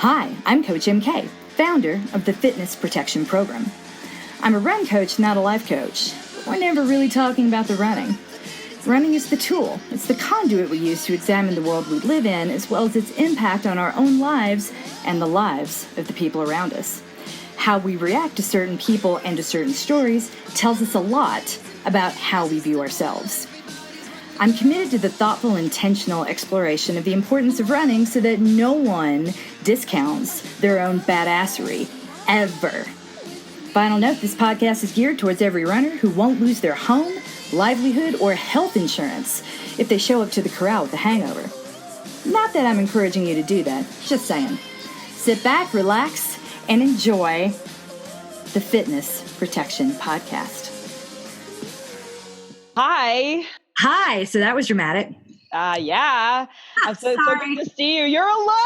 Hi, I'm Coach MK, founder of the Fitness Protection Program. I'm a run coach, not a life coach. We're never really talking about the running. Running is the tool. It's the conduit we use to examine the world we live in, as well as its impact on our own lives and the lives of the people around us. How we react to certain people and to certain stories tells us a lot about how we view ourselves. I'm committed to the thoughtful, intentional exploration of the importance of running so that no one discounts their own badassery, ever. Final note, this podcast is geared towards every runner who won't lose their home, livelihood, or health insurance if they show up to the corral with a hangover. Not that I'm encouraging you to do that, just saying. Sit back, relax, and enjoy the Fitness Protection Podcast. Hi, so that was dramatic. Yeah. I'm so good to see you. You're alive.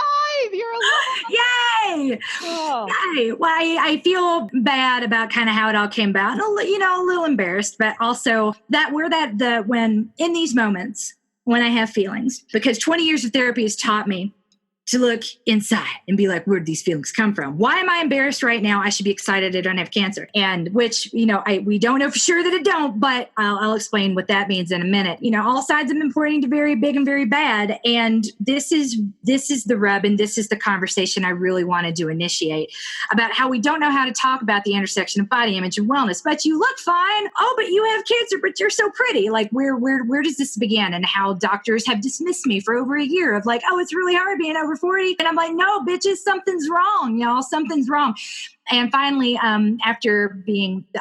Yay! Oh. Yay! Well, I feel bad about kind of how it all came about. A little embarrassed, but also that when in these moments when I have feelings, because 20 years of therapy has taught me to look inside and be like, where did these feelings come from? Why am I embarrassed right now? I should be excited I don't have cancer. And which, we don't know for sure that I don't, but I'll explain what that means in a minute. All sides have been pointing to very big and very bad. And this is the rub, and this is the conversation I really wanted to initiate about how we don't know how to talk about the intersection of body image and wellness, but you look fine. Oh, but you have cancer, but you're so pretty. Like where does this begin? And how doctors have dismissed me for over a year of like, oh, it's really hard being over 40. And I'm like, no, bitches, something's wrong. Something's wrong. And finally, after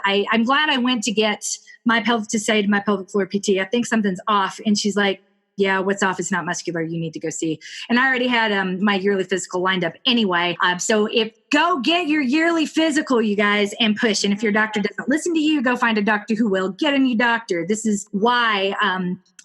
I'm glad I went to get to say to my pelvic floor PT, I think something's off. And she's like, yeah, what's off is not muscular. You need to go see. And I already had my yearly physical lined up anyway. So go get your yearly physical, you guys, and push. And if your doctor doesn't listen to you, go find a doctor who will. Get a new doctor. This is why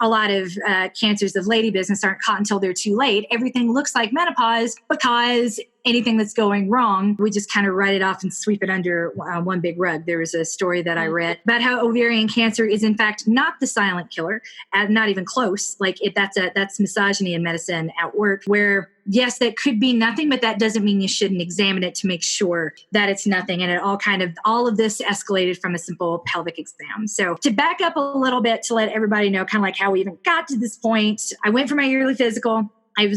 a lot of cancers of Ladybusiness aren't caught until they're too late. Everything looks like menopause because anything that's going wrong, we just kind of write it off and sweep it under one big rug. There was a story that I read about how ovarian cancer is in fact not the silent killer, not even close. Like that's misogyny in medicine at work, where yes, that could be nothing, but that doesn't mean you shouldn't examine it to make sure that it's nothing. And all of this escalated from a simple pelvic exam. So to back up a little bit to let everybody know kind of like how we even got to this point, I went for my yearly physical. I'd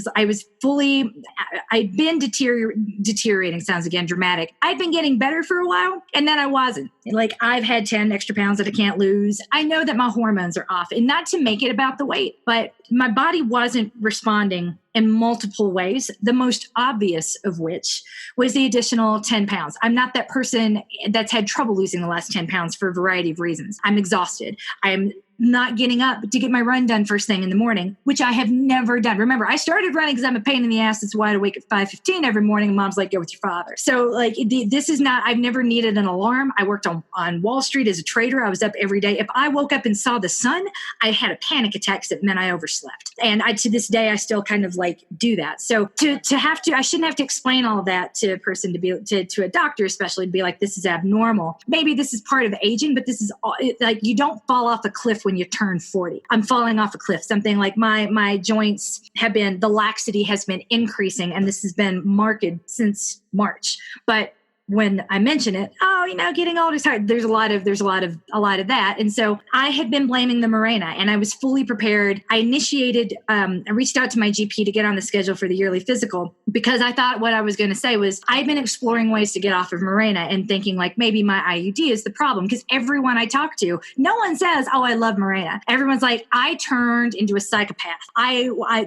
been deteriorating, sounds again dramatic. I'd been getting better for a while, and then I wasn't. Like I've had 10 extra pounds that I can't lose. I know that my hormones are off, and not to make it about the weight, but my body wasn't responding in multiple ways, the most obvious of which was the additional 10 pounds. I'm not that person that's had trouble losing the last 10 pounds for a variety of reasons. I'm exhausted. I'm not getting up to get my run done first thing in the morning, which I have never done. Remember, I started running because I'm a pain in the ass. That's why I wake at 5:15 every morning. And mom's like, go with your father. So like, this is not, I've never needed an alarm. I worked on Wall Street as a trader. I was up every day. If I woke up and saw the sun, I had a panic attack that meant I overslept. And to this day, I still kind of like do that. So I shouldn't have to explain all of that to a person to a doctor, especially to be like, this is abnormal. Maybe this is part of aging, but this is like, you don't fall off a cliff when you turn 40. I'm falling off a cliff. Something like my joints the laxity has been increasing, and this has been marked since March. But when I mention it, getting old is hard. There's a lot of that. And so I had been blaming the Mirena, and I was fully prepared. I reached out to my GP to get on the schedule for the yearly physical because I thought what I was going to say was I've been exploring ways to get off of Mirena and thinking like maybe my IUD is the problem, because everyone I talk to, no one says, oh, I love Mirena. Everyone's like, I turned into a psychopath.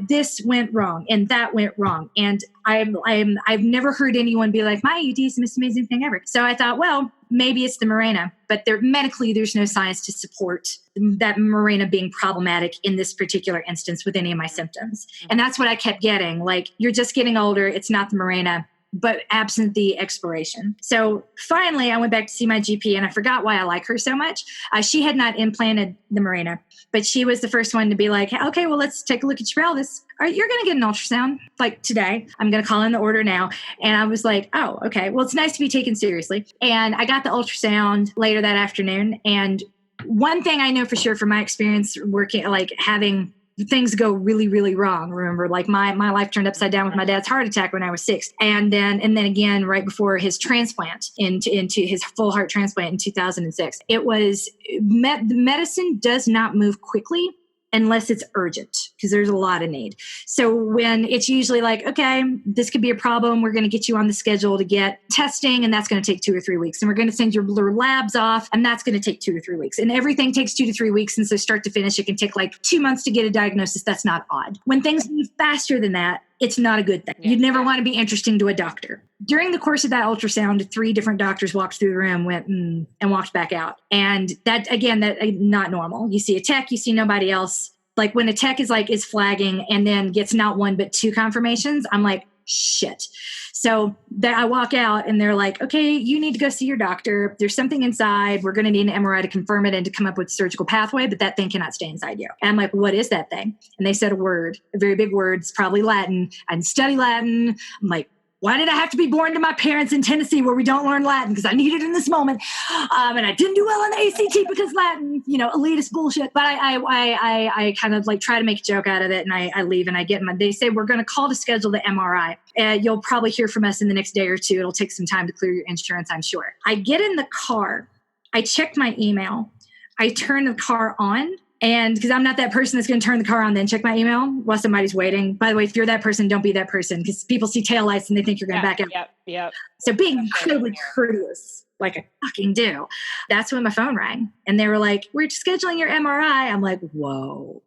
This went wrong and that went wrong. And I've never heard anyone be like, my IUD is the most amazing thing ever. So I thought, well, maybe it's the Mirena, but medically, there's no science to support that Mirena being problematic in this particular instance with any of my symptoms. And that's what I kept getting. Like, you're just getting older. It's not the Mirena, but absent the exploration. So finally, I went back to see my GP, and I forgot why I like her so much. She had not implanted the Mirena, but she was the first one to be like, okay, well, let's take a look at your pelvis. All right, you're going to get an ultrasound like today. I'm going to call in the order now. And I was like, oh, okay. Well, it's nice to be taken seriously. And I got the ultrasound later that afternoon. And one thing I know for sure from my experience working, like having things go really, really wrong. Remember, like my life turned upside down with my dad's heart attack when I was 6. And then again, right before his transplant into his full heart transplant in 2006, it was medicine does not move quickly unless it's urgent, because there's a lot of need. So when it's usually like, okay, this could be a problem, we're going to get you on the schedule to get testing, and that's going to take 2 or 3 weeks. And we're going to send your labs off, and that's going to take 2 to 3 weeks. And everything takes 2 to 3 weeks. And so start to finish, it can take like 2 months to get a diagnosis. That's not odd. When things move faster than that, it's not a good thing. You'd never want to be interesting to a doctor. During the course of that ultrasound, 3 different doctors walked through the room, went and walked back out. And that, again, that not normal. You see a tech, you see nobody else. Like when a tech is flagging and then gets not 1, but 2 confirmations, I'm like, shit. So that I walk out and they're like, okay, you need to go see your doctor. There's something inside. We're going to need an MRI to confirm it and to come up with a surgical pathway, but that thing cannot stay inside you. And I'm like, what is that thing? And they said a word, a very big word. It's probably Latin. I didn't study Latin. I'm like, why did I have to be born to my parents in Tennessee where we don't learn Latin? Because I need it in this moment. And I didn't do well on the ACT because Latin, elitist bullshit. But I kind of like try to make a joke out of it. And I leave and I get they say, we're going to call to schedule the MRI. You'll probably hear from us in the next day or 2. It'll take some time to clear your insurance, I'm sure. I get in the car. I check my email. I turn the car on. And because I'm not that person that's going to turn the car on, then check my email while somebody's waiting. By the way, if you're that person, don't be that person, because people see taillights and they think you're going to back out. Yep. So being incredibly courteous, like I fucking do. That's when my phone rang. And they were like, we're scheduling your MRI. I'm like, whoa,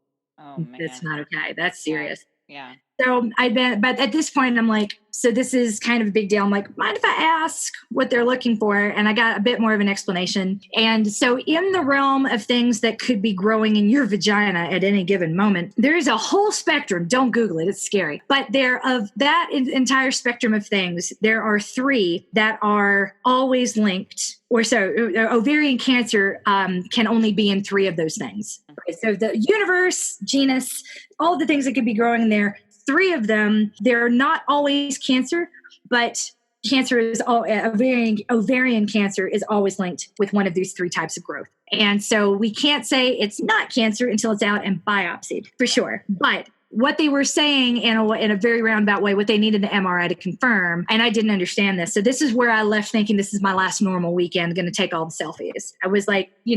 that's not okay. That's serious. Yeah. So but at this point, I'm like, so this is kind of a big deal. I'm like, mind if I ask what they're looking for? And I got a bit more of an explanation. And so in the realm of things that could be growing in your vagina at any given moment, there is a whole spectrum. Don't Google it. It's scary. But of that entire spectrum of things, there are 3 that are always linked. Ovarian cancer can only be in 3 of those things. Right? So the universe, genus, all the things that could be growing in there, 3 of them, they're not always cancer, but cancer is ovarian cancer is always linked with one of these 3 types of growth. And so we can't say it's not cancer until it's out and biopsied, for sure. But what they were saying in a very roundabout way, what they needed the MRI to confirm, and I didn't understand this. So this is where I left thinking this is my last normal weekend, going to take all the selfies. I was like, we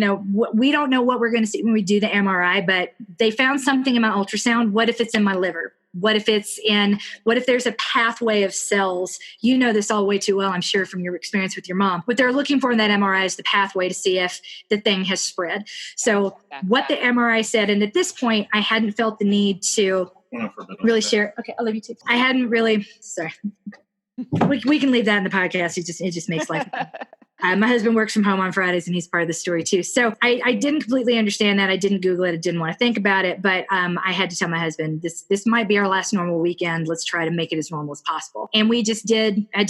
don't know what we're going to see when we do the MRI, but they found something in my ultrasound. What if it's in my liver? What if there's a pathway of cells? You know this all way too well, I'm sure, from your experience with your mom. What they're looking for in that MRI is the pathway to see if the thing has spread. So what the MRI said, and at this point, I hadn't felt the need to really share. Okay, I love you too. I hadn't really, sorry. We can leave that in the podcast. It just makes life. My husband works from home on Fridays, and he's part of the story too. So I didn't completely understand that. I didn't Google it. I didn't want to think about it, but I had to tell my husband, this might be our last normal weekend. Let's try to make it as normal as possible. And we just did. At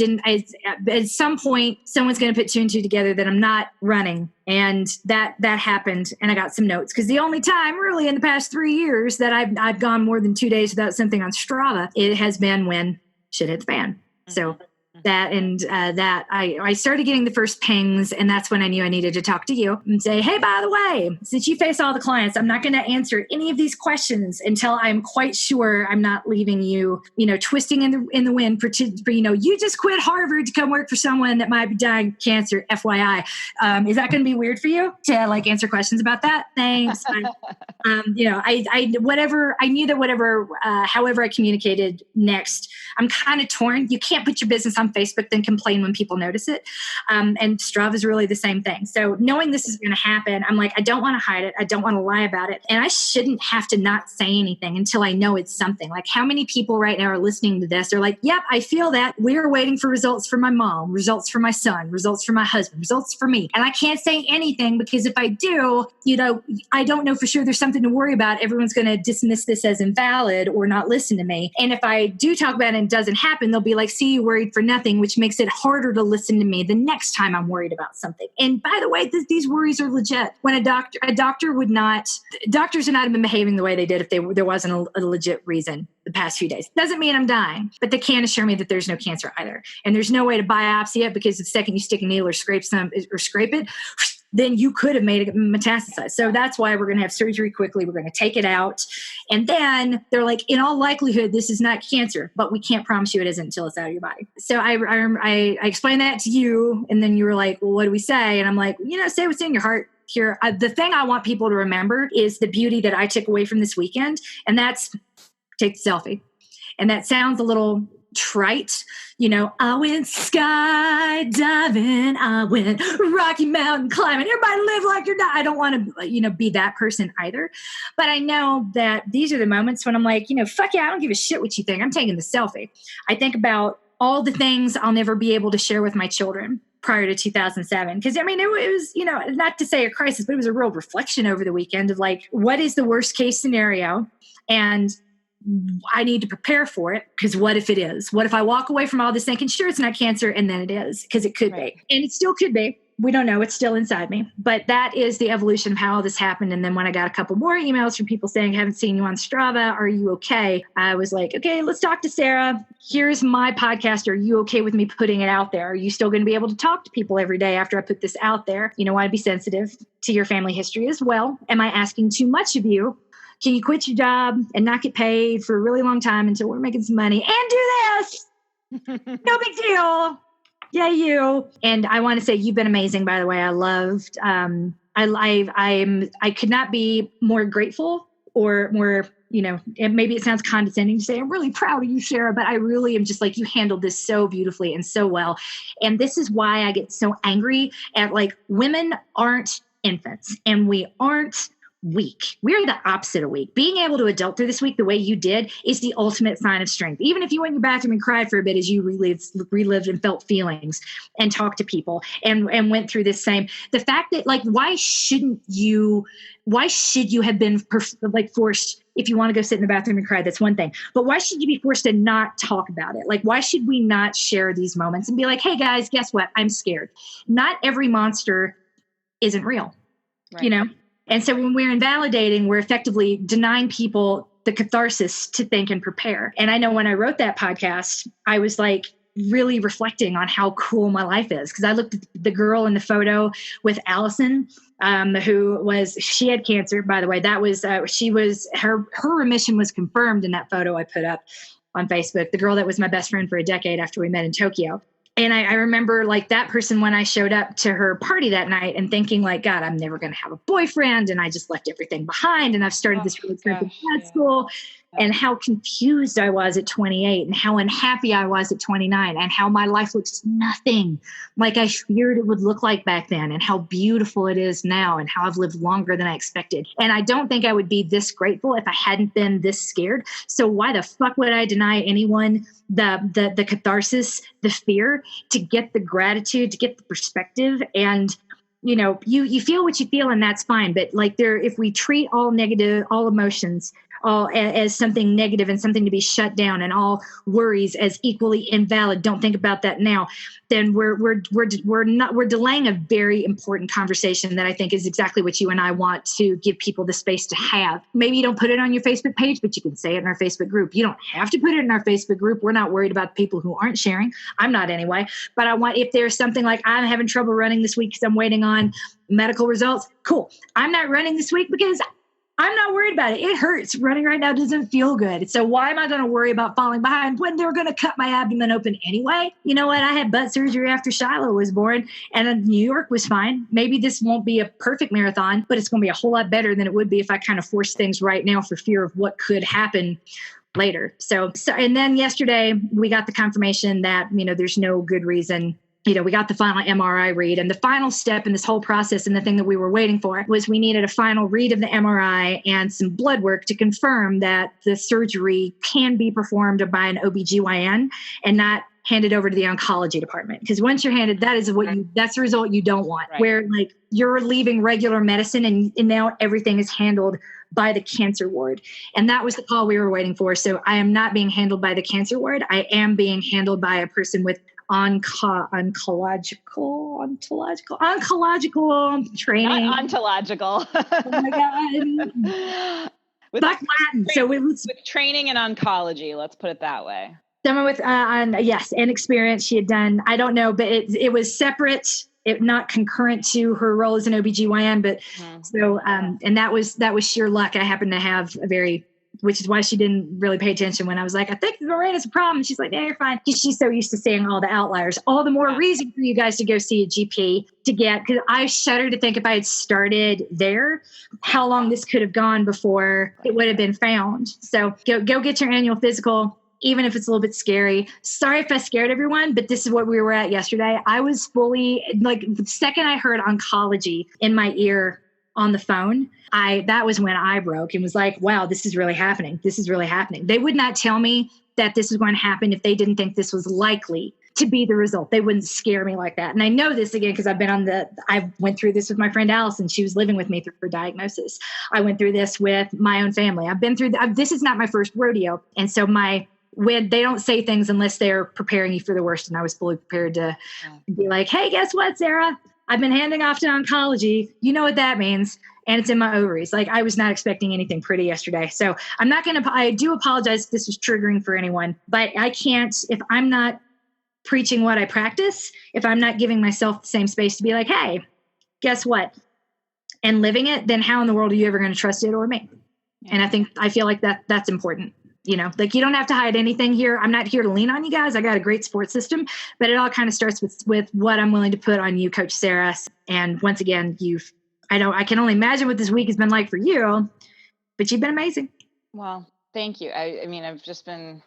some point, someone's going to put 2 and 2 together that I'm not running. And that happened. And I got some notes, because the only time really in the past 3 years that I've gone more than 2 days without something on Strava, it has been when shit hit the fan. So I started getting the first pings, and that's when I knew I needed to talk to you and say, hey, by the way, since you face all the clients, I'm not going to answer any of these questions until I'm quite sure I'm not leaving you, twisting in the wind for you just quit Harvard to come work for someone that might be dying of cancer, FYI. Is that going to be weird for you to answer questions about that? Thanks. I knew that however I communicated next, I'm kind of torn. You can't put your business on Facebook, then complain when people notice it. And Strava is really the same thing. So knowing this is going to happen, I'm like, I don't want to hide it. I don't want to lie about it. And I shouldn't have to not say anything until I know it's something. Like, how many people right now are listening to this? They're like, yep, I feel that. We're waiting for results for my mom, results for my son, results for my husband, results for me. And I can't say anything, because if I do, I don't know for sure there's something to worry about. Everyone's going to dismiss this as invalid or not listen to me. And if I do talk about it and it doesn't happen, they'll be like, see, you worried for nothing, which makes it harder to listen to me the next time I'm worried about something. And by the way, these worries are legit. When doctors would not have been behaving the way they did if there wasn't a legit reason the past few days. Doesn't mean I'm dying, but they can't assure me that there's no cancer either. And there's no way to biopsy it, because the second you stick a needle or scrape it, then you could have made it metastasize. So that's why we're going to have surgery quickly. We're going to take it out. And then they're like, in all likelihood, this is not cancer, but we can't promise you it isn't until it's out of your body. So I explained that to you. And then you were like, well, what do we say? And I'm like, say what's in your heart here. The thing I want people to remember is the beauty that I took away from this weekend. And that's take the selfie. And that sounds a little trite. I went skydiving, I went Rocky Mountain climbing. Everybody live like you're not. I don't want to, be that person either. But I know that these are the moments when I'm like, fuck yeah, I don't give a shit what you think. I'm taking the selfie. I think about all the things I'll never be able to share with my children prior to 2007. Because, it was, not to say a crisis, but it was a real reflection over the weekend of like, what is the worst case scenario? And I need to prepare for it, because what if it is? What if I walk away from all this thinking, sure, it's not cancer, and then it is, because it could be. And it still could be. We don't know. It's still inside me. But that is the evolution of how all this happened. And then when I got a couple more emails from people saying, haven't seen you on Strava, are you okay? I was like, okay, let's talk to Sarah. Here's my podcast. Are you okay with me putting it out there? Are you still going to be able to talk to people every day after I put this out there? I want to be sensitive to your family history as well. Am I asking too much of you? Can you quit your job and not get paid for a really long time until we're making some money and do this? No big deal. Yeah, you. And I want to say you've been amazing, by the way. I loved, I could not be more grateful or more, and maybe it sounds condescending to say, I'm really proud of you, Sarah, but I really am just like, you handled this so beautifully and so well. And this is why I get so angry at like, women aren't infants and we aren't weak. We're the opposite of weak. Being able to adult through this week the way you did is the ultimate sign of strength. Even if you went in your bathroom and cried for a bit as you relived and felt feelings and talked to people and went through this same, the fact that like, why should you have been forced? If you want to go sit in the bathroom and cry, that's one thing. But why should you be forced to not talk about it? Like, why should we not share these moments and be like, hey guys, guess what? I'm scared. Not every monster isn't real, right. And so when we're invalidating, we're effectively denying people the catharsis to think and prepare. And I know when I wrote that podcast, I was like really reflecting on how cool my life is. Because I looked at the girl in the photo with Allison, she had cancer, by the way. That was, her remission was confirmed in that photo I put up on Facebook. The girl that was my best friend for a decade after we met in Tokyo. And I remember like that person when I showed up to her party that night and thinking like, God, I'm never going to have a boyfriend. And I just left everything behind. And I've started this really in grad school. And how confused I was at 28 and how unhappy I was at 29 and how my life looks nothing like I feared it would look like back then and how beautiful it is now and how I've lived longer than I expected. And I don't think I would be this grateful if I hadn't been this scared. So why the fuck would I deny anyone the catharsis, the fear, to get the gratitude, to get the perspective? And you feel what you feel and that's fine. But like if we treat all emotions all as something negative and something to be shut down and all worries as equally invalid, don't think about that now, then we're delaying a very important conversation that I think is exactly what you and I want to give people the space to have. Maybe you don't put it on your Facebook page, but you can say it in our Facebook group. You don't have to put it in our Facebook group. We're not worried about people who aren't sharing. I'm not anyway. But I want, if there's something like I'm having trouble running this week because I'm waiting on medical results, cool. I'm not running this week because I'm not worried about it. It hurts. Running right now doesn't feel good. So why am I going to worry about falling behind when they're going to cut my abdomen open anyway? You know what? I had butt surgery after Shiloh was born and New York was fine. Maybe this won't be a perfect marathon, but it's going to be a whole lot better than it would be if I kind of force things right now for fear of what could happen later. So and then yesterday we got the confirmation that, there's no good reason. We got the final MRI read, and the final step in this whole process and the thing that we were waiting for was we needed a final read of the MRI and some blood work to confirm that the surgery can be performed by an OBGYN and not handed over to the oncology department. Because once you're handed, that's the result you don't want, right? Where like you're leaving regular medicine and now everything is handled by the cancer ward. And that was the call we were waiting for. So I am not being handled by the cancer ward. I am being handled by a person with oncological training. Not ontological. Oh my God. With Latin. So it was with training in oncology. Let's put it that way. Someone with, and experience she had done. I don't know, but it was separate not concurrent to her role as an OBGYN, but and that was sheer luck. I happened to have which is why she didn't really pay attention when I was like, I think Lorraine's a problem. She's like, yeah, you're fine. She's so used to seeing all the outliers. All the more reason for you guys to go see a GP because I shudder to think if I had started there, how long this could have gone before it would have been found. So go get your annual physical, even if it's a little bit scary. Sorry if I scared everyone, but this is what we were at yesterday. I was fully, like, the second I heard oncology in my ear on the phone, that was when I broke and was like, wow, this is really happening. This is really happening. They would not tell me that this was going to happen if they didn't think this was likely to be the result. They wouldn't scare me like that. And I know this again, because I went through this with my friend Allison. She was living with me through her diagnosis. I went through this with my own family. I've been through, this is not my first rodeo. And so when they don't say things unless they're preparing you for the worst. And I was fully prepared to be like, hey, guess what, Sarah? I've been handing off to oncology. You know what that means. And it's in my ovaries. Like, I was not expecting anything pretty yesterday. So I do apologize if this was triggering for anyone, but I can't, if I'm not preaching what I practice, if I'm not giving myself the same space to be like, hey, guess what? And living it, then how in the world are you ever going to trust it or me? And I feel like that's important. You know, like, you don't have to hide anything here. I'm not here to lean on you guys. I got a great support system, but it all kind of starts with what I'm willing to put on you, Coach Sarah. And once again, I can only imagine what this week has been like for you, but you've been amazing. Well, thank you. I mean, I've just been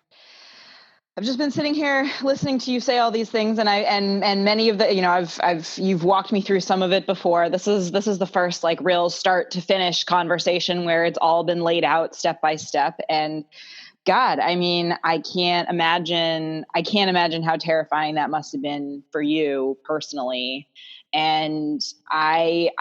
sitting here listening to you say all these things, and many of the, you know, you've walked me through some of it before. This is the first, like, real start to finish conversation where it's all been laid out step by step. And God, I mean, I can't imagine how terrifying that must have been for you personally. And I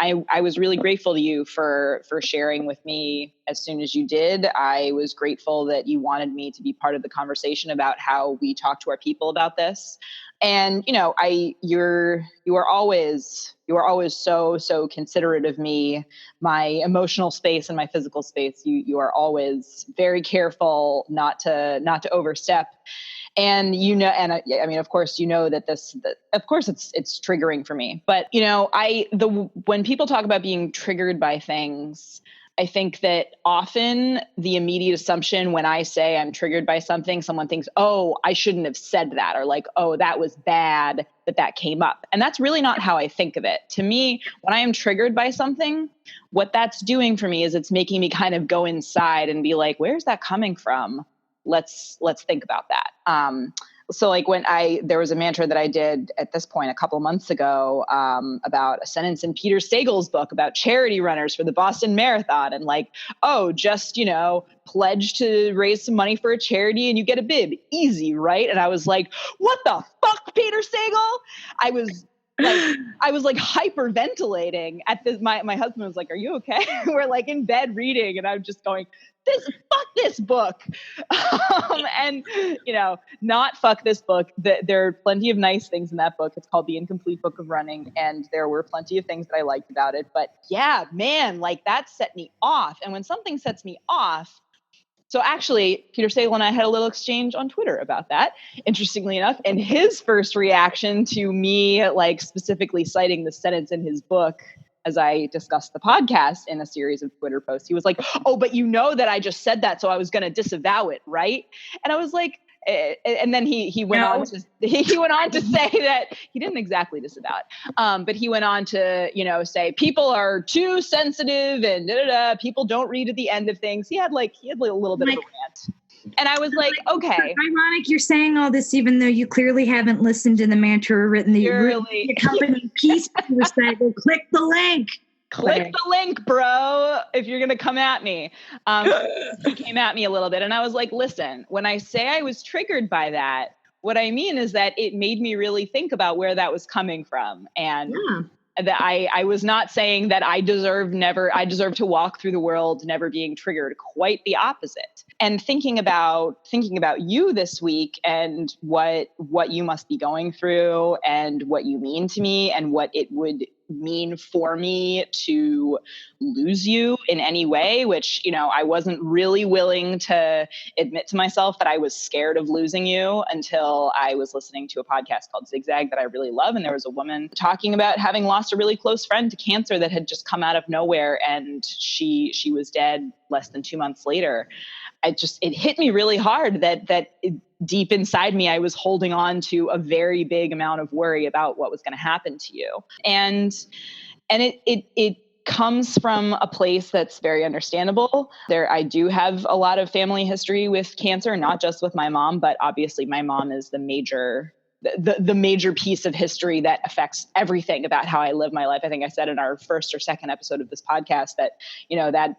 was really grateful to you for sharing with me as soon as you did. I was grateful that you wanted me to be part of the conversation about how we talk to our people about this. And, you know, you are always so considerate of me, my emotional space and my physical space. You are always very careful not to overstep. And, you know, and I mean, of course, you know that of course it's triggering for me, but, you know, when people talk about being triggered by things, I think that often the immediate assumption when I say I'm triggered by something, someone thinks, oh, I shouldn't have said that, or like, oh, that was bad that came up. And that's really not how I think of it. To me, when I am triggered by something, what that's doing for me is it's making me kind of go inside and be like, where's that coming from? Let's think about that. So like there was a mantra that I did at this point a couple months ago about a sentence in Peter Sagal's book about charity runners for the Boston Marathon, and like, oh, just, you know, pledge to raise some money for a charity and you get a bib. Easy, right? And I was like, what the fuck, Peter Sagal? I was like hyperventilating at this. My husband was like, are you okay? We're like in bed reading, and I'm just going, fuck this book. And, you know, not fuck this book. There are plenty of nice things in that book. It's called The Incomplete Book of Running. And there were plenty of things that I liked about it. But yeah, man, like, that set me off. And when something sets me off, so actually, Peter Sagal and I had a little exchange on Twitter about that, interestingly enough. And his first reaction to me, like, specifically citing the sentence in his book as I discussed the podcast in a series of Twitter posts, he was like, oh, but you know that I just said that, so I was going to disavow it, right? And I was like, and then he went on to say that he didn't exactly disavow it, but he went on to, you know, say people are too sensitive and people don't read at the end of things. He had a little bit of a rant. And I was like, okay. Ironic you're saying all this, even though you clearly haven't listened to the mantra or written the accompanying piece. Click the link. Click the link, bro, if you're going to come at me. He came at me a little bit. And I was like, listen, when I say I was triggered by that, what I mean is that it made me really think about where that was coming from. And that I was not saying that I deserve to walk through the world never being triggered. Quite the opposite. And thinking about you this week and what you must be going through and what you mean to me and what it would mean for me to lose you in any way, which, I wasn't really willing to admit to myself that I was scared of losing you until I was listening to a podcast called Zigzag that I really love. And there was a woman talking about having lost a really close friend to cancer that had just come out of nowhere, and she was dead less than 2 months later. It hit me really hard that deep inside me, I was holding on to a very big amount of worry about what was going to happen to you. And it comes from a place that's very understandable. I do have a lot of family history with cancer, not just with my mom, but obviously my mom is the major piece of history that affects everything about how I live my life. I think I said in our first or second episode of this podcast that,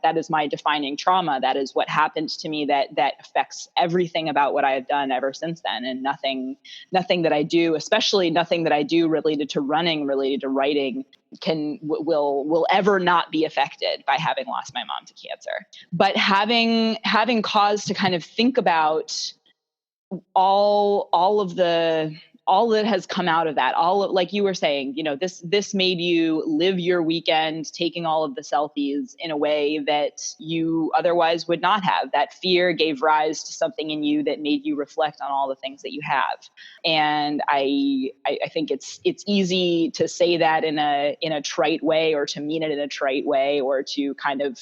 that is my defining trauma. That is what happened to me that affects everything about what I have done ever since then. And nothing that I do, especially nothing that I do related to running, related to writing, will ever not be affected by having lost my mom to cancer. But having cause to kind of think about all that has come out of that, like you were saying, this made you live your weekend taking all of the selfies in a way that you otherwise would not have. That fear gave rise to something in you that made you reflect on all the things that you have. And I think it's easy to say that in a trite way, or to mean it in a trite way, or to kind of,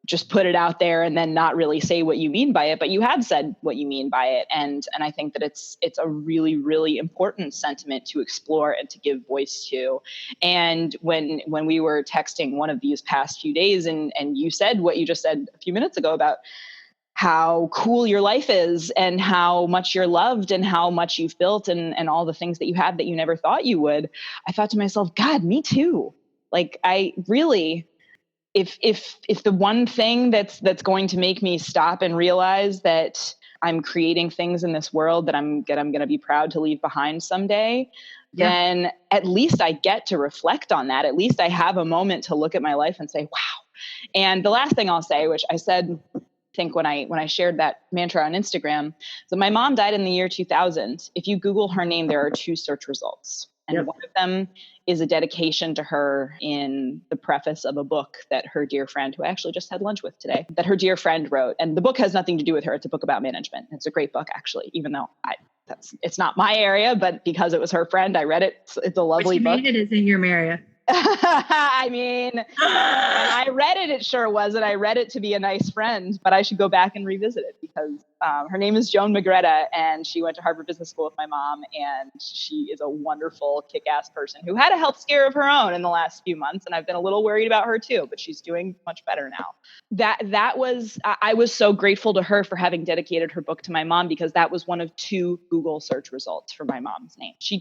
just put it out there and then not really say what you mean by it, but you have said what you mean by it. And I think that it's a really, really important sentiment to explore and to give voice to. And when we were texting one of these past few days, and you said what you just said a few minutes ago about how cool your life is and how much you're loved and how much you've built and all the things that you have that you never thought you would, I thought to myself, God, me too. Like, I really, if the one thing that's going to make me stop and realize that I'm creating things in this world that I'm going to be proud to leave behind someday, then at least I get to reflect on that. At least I have a moment to look at my life and say, wow. And the last thing I'll say, which I said, I think when I shared that mantra on Instagram, so my mom died in the year 2000. If you Google her name, there are 2 search results. And one of them is a dedication to her in the preface of a book that her dear friend, who I actually just had lunch with today, that her dear friend wrote. And the book has nothing to do with her. It's a book about management. It's a great book, actually, even though it's not my area, but because it was her friend, I read it. It's a lovely book. It is in your area. I mean, when I read it, it sure was. And I read it to be a nice friend, but I should go back and revisit it because her name is Joan Magretta, and she went to Harvard Business School with my mom, and she is a wonderful, kick-ass person who had a health scare of her own in the last few months, and I've been a little worried about her too, but she's doing much better now. I was so grateful to her for having dedicated her book to my mom, because that was one of 2 Google search results for my mom's name. She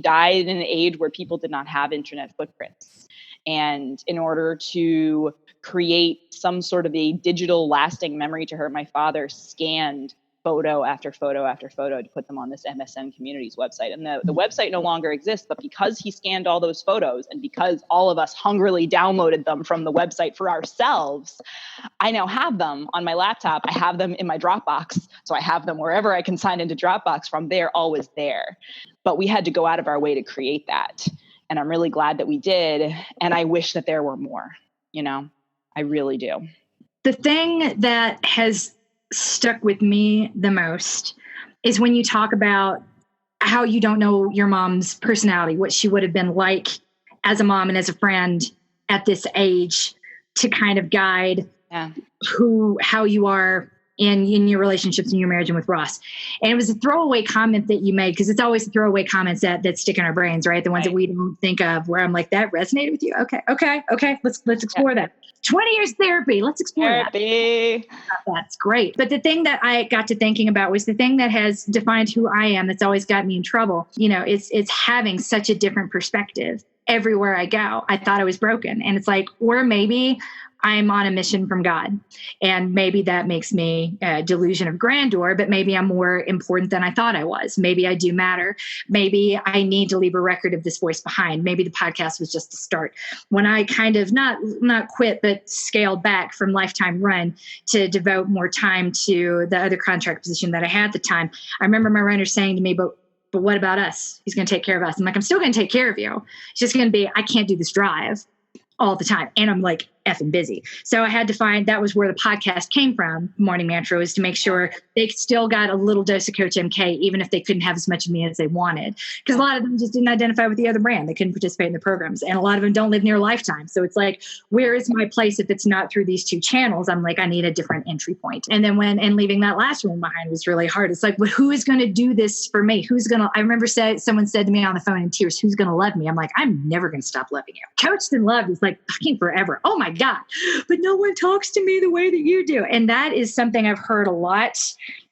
died in an age where people did not have internet footprints. And in order to create some sort of a digital lasting memory to her, my father scanned photo after photo after photo to put them on this MSN Communities website. And the website no longer exists, but because he scanned all those photos and because all of us hungrily downloaded them from the website for ourselves, I now have them on my laptop. I have them in my Dropbox. So I have them wherever I can sign into Dropbox from. They're always there. But we had to go out of our way to create that. And I'm really glad that we did. And I wish that there were more, I really do. The thing that has stuck with me the most is when you talk about how you don't know your mom's personality, what she would have been like as a mom and as a friend at this age to kind of guide how you are in your relationships, in your marriage, and with Ross. And it was a throwaway comment that you made, because it's always the throwaway comments that stick in our brains, right? The ones that we don't think of, where I'm like, that resonated with you. Okay. Let's explore that. 20 years therapy. Let's explore that. That's great. But the thing that I got to thinking about was the thing that has defined who I am. That's always got me in trouble. It's having such a different perspective everywhere I go. I thought I was broken. And it's like, or maybe I'm on a mission from God, and maybe that makes me a delusion of grandeur, but maybe I'm more important than I thought I was. Maybe I do matter. Maybe I need to leave a record of this voice behind. Maybe the podcast was just the start. When I kind of not quit, but scaled back from Lifetime Run to devote more time to the other contract position that I had at the time, I remember my runner saying to me, but but what about us? He's going to take care of us. I'm like, I'm still going to take care of you. It's just going to be, I can't do this drive all the time. And I'm like effing busy. So I had to find, that was where the podcast came from, Morning Mantra, was to make sure they still got a little dose of Coach MK, even if they couldn't have as much of me as they wanted. Because a lot of them just didn't identify with the other brand. They couldn't participate in the programs. And a lot of them don't live near Lifetime. So it's like, where is my place if it's not through these two channels? I'm like, I need a different entry point. And then leaving that last one behind was really hard. It's like, but who is going to do this for me? I remember someone said to me on the phone in tears, who's going to love me? I'm like, I'm never going to stop loving you. Coached and loved is like fucking forever. Oh my God. But no one talks to me the way that you do. And that is something I've heard a lot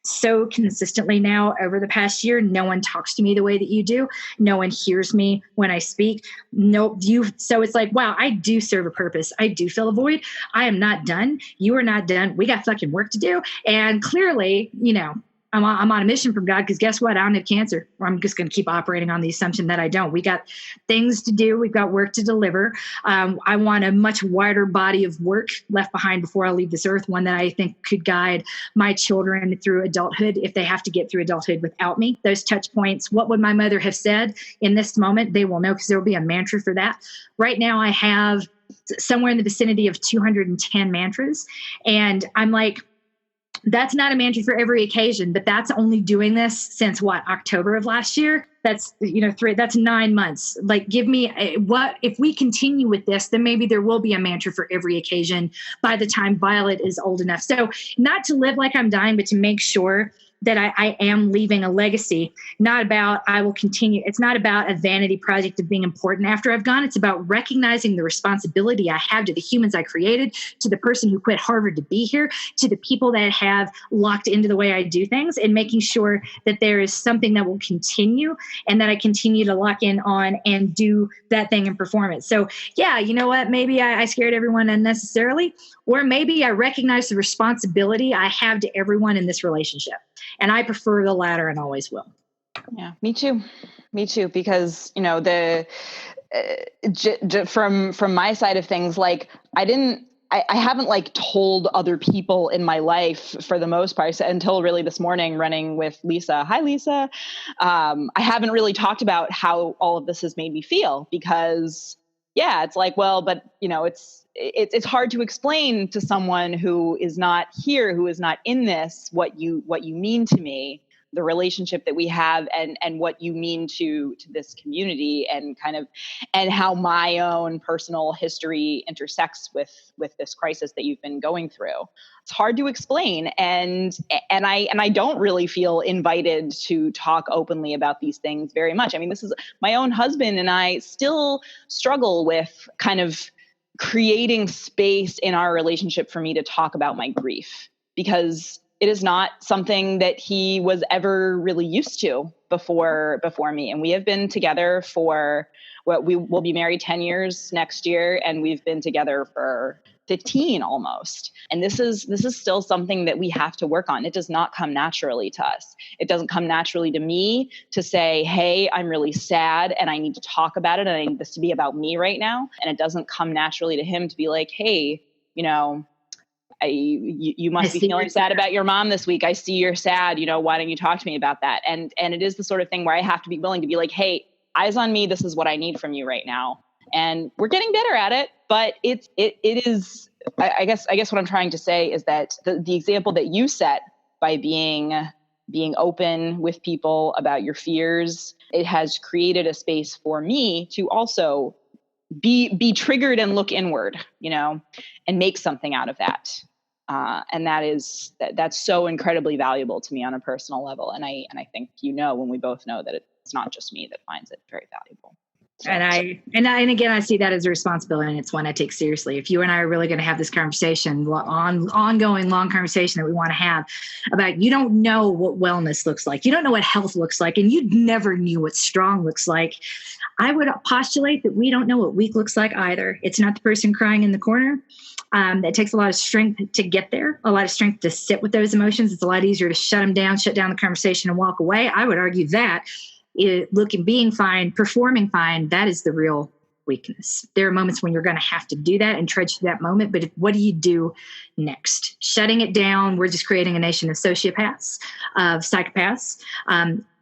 so consistently now over the past year. No one talks to me the way that you do. No one hears me when I speak. So it's like, wow, I do serve a purpose. I do fill a void. I am not done. You are not done. We got fucking work to do. And clearly, I'm on a mission from God, because guess what? I don't have cancer. Or I'm just going to keep operating on the assumption that I don't. We got things to do. We've got work to deliver. I want a much wider body of work left behind before I leave this earth, one that I think could guide my children through adulthood if they have to get through adulthood without me. Those touch points, what would my mother have said in this moment? They will know, because there will be a mantra for that. Right now, I have somewhere in the vicinity of 210 mantras. And I'm like, that's not a mantra for every occasion, but that's only doing this since October of last year. That's, that's 9 months. Like, give me if we continue with this, then maybe there will be a mantra for every occasion by the time Violet is old enough. So not to live like I'm dying, but to make sure that I am leaving a legacy, not about I will continue. It's not about a vanity project of being important after I've gone. It's about recognizing the responsibility I have to the humans I created, to the person who quit Harvard to be here, to the people that have locked into the way I do things, and making sure that there is something that will continue and that I continue to lock in on and do that thing and perform it. So yeah, you know what? Maybe I scared everyone unnecessarily, or maybe I recognize the responsibility I have to everyone in this relationship. And I prefer the latter and always will. Yeah, me too. Because, from my side of things, like I haven't like told other people in my life for the most part until really this morning running with Lisa. Hi, Lisa. I haven't really talked about how all of this has made me feel, because it's like, well, but it's hard to explain to someone who is not here, who is not in this, what you mean to me, the relationship that we have, and what you mean to this community, and how my own personal history intersects with this crisis that you've been going through. It's hard to explain, and I don't really feel invited to talk openly about these things very much. I mean, this is my own husband and I still struggle with kind of creating space in our relationship for me to talk about my grief, because it is not something that he was ever really used to before me. And we have been together for we will be married 10 years next year, and we've been together for 15 almost. And this is still something that we have to work on. It does not come naturally to us. It doesn't come naturally to me to say, hey, I'm really sad and I need to talk about it, and I need this to be about me right now. And it doesn't come naturally to him to be like, hey, you must be feeling sad about your mom this week. I see you're sad. Why don't you talk to me about that? And it is the sort of thing where I have to be willing to be like, hey, eyes on me. This is what I need from you right now. And we're getting better at it, but it is, I guess what I'm trying to say is that the example that you set by being open with people about your fears, it has created a space for me to also be triggered and look inward, and make something out of that. And that's so incredibly valuable to me on a personal level. And I think, when we both know that it's not just me that finds it very valuable. So, and again, I see that as a responsibility, and it's one I take seriously. If you and I are really going to have this conversation, ongoing long conversation that we want to have about, you don't know what wellness looks like. You don't know what health looks like, and you never knew what strong looks like. I would postulate that we don't know what weak looks like either. It's not the person crying in the corner. It takes a lot of strength to get there, a lot of strength to sit with those emotions. It's a lot easier to shut down the conversation and walk away. I would argue that being fine, performing fine, that is the real weakness. There are moments when you're going to have to do that and trudge through that moment. But what do you do next? Shutting it down. We're just creating a nation of sociopaths, of psychopaths.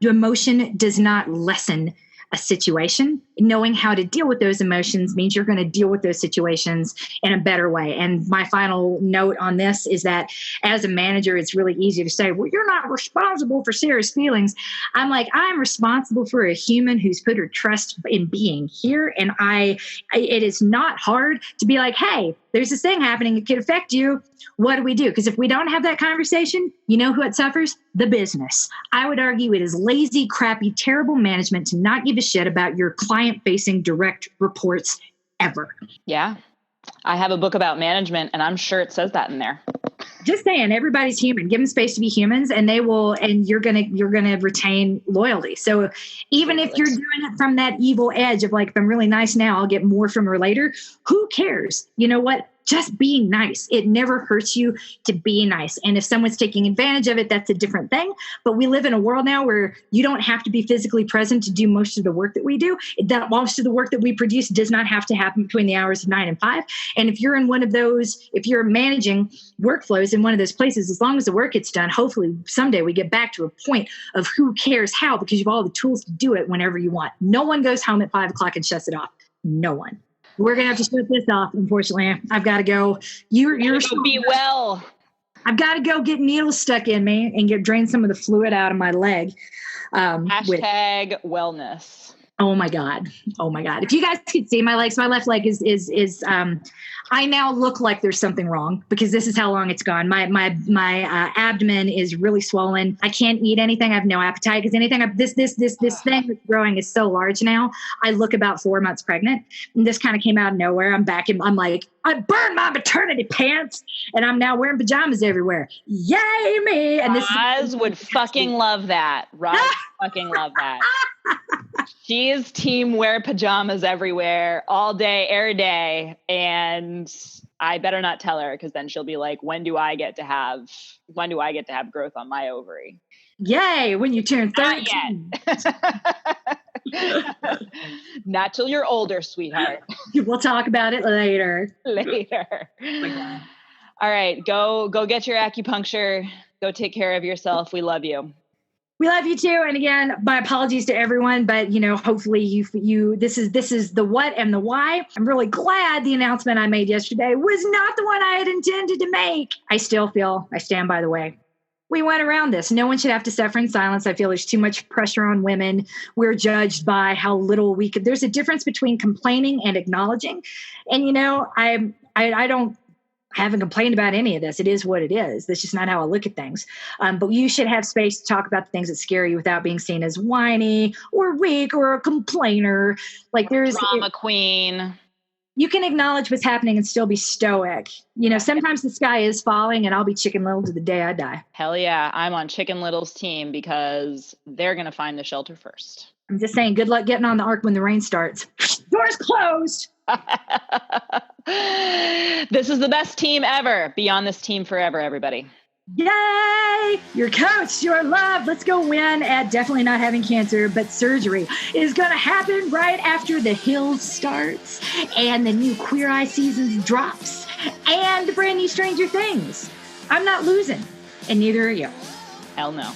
Emotion does not lessen a situation. Knowing how to deal with those emotions means you're going to deal with those situations in a better way. And my final note on this is that as a manager, it's really easy to say, well, you're not responsible for Sarah's feelings. I'm like, I'm responsible for a human who's put her trust in being here. And it is not hard to be like, hey, there's this thing happening. It could affect you. What do we do? Because if we don't have that conversation, you know who it suffers? The business. I would argue it is lazy, crappy, terrible management to not give a shit about your client-facing direct reports ever. Yeah. I have a book about management, and I'm sure it says that in there. Just saying, everybody's human. Give them space to be humans, and they will. And you're gonna retain loyalty. So even if you're doing it from that evil edge of like, if I'm really nice now, I'll get more from her later. Who cares? You know what? Just being nice. It never hurts you to be nice. And if someone's taking advantage of it, that's a different thing. But we live in a world now where you don't have to be physically present to do most of the work that we do. That most of the work that we produce does not have to happen between the hours of 9 and 5. And if you're in one of those, if you're managing workflows in one of those places, as long as the work gets done, hopefully someday we get back to a point of who cares how, because you have all the tools to do it whenever you want. No one goes home at 5 o'clock and shuts it off. No one. We're going to have to shut this off, unfortunately. I've got to go. You're be well. I've got to go get needles stuck in me and drain some of the fluid out of my leg. Hashtag wellness. Oh my God. Oh my God. If you guys could see my legs, my left leg is I now look like there's something wrong because this is how long it's gone. My abdomen is really swollen. I can't eat anything. I have no appetite because this thing that's growing is so large now. I look about 4 months pregnant, and this kind of came out of nowhere. I'm back and I'm like, I burned my maternity pants and I'm now wearing pajamas everywhere. Yay me. And Roz would fucking love that. Roz fucking love that. She is team wear pajamas everywhere all day, every day. And I better not tell her because then she'll be like, when do I get to have growth on my ovary? Yay, when you turn 13. Not yet. Not till you're older, sweetheart. We'll talk about it later. Later. All right, go get your acupuncture. Go take care of yourself. We love you. We love you too. And again, my apologies to everyone, but hopefully this is the what and the why. I'm really glad the announcement I made yesterday was not the one I had intended to make. I stand by the way. We went around this. No one should have to suffer in silence. I feel there's too much pressure on women. We're judged by how little we could. There's a difference between complaining and acknowledging. And I haven't complained about any of this. It is what it is. That's just not how I look at things. But you should have space to talk about the things that scare you without being seen as whiny or weak or a complainer. Like there's drama queen. You can acknowledge what's happening and still be stoic. Sometimes the sky is falling and I'll be Chicken Little to the day I die. Hell yeah. I'm on Chicken Little's team because they're going to find the shelter first. I'm just saying, good luck getting on the ark when the rain starts. Doors closed. This is the best team ever. Be on this team forever, everybody. Yay! Your coach, your love. Let's go win at definitely not having cancer, but surgery is going to happen right after The Hills starts and the new Queer Eye season drops and the brand new Stranger Things. I'm not losing, and neither are you. Hell no.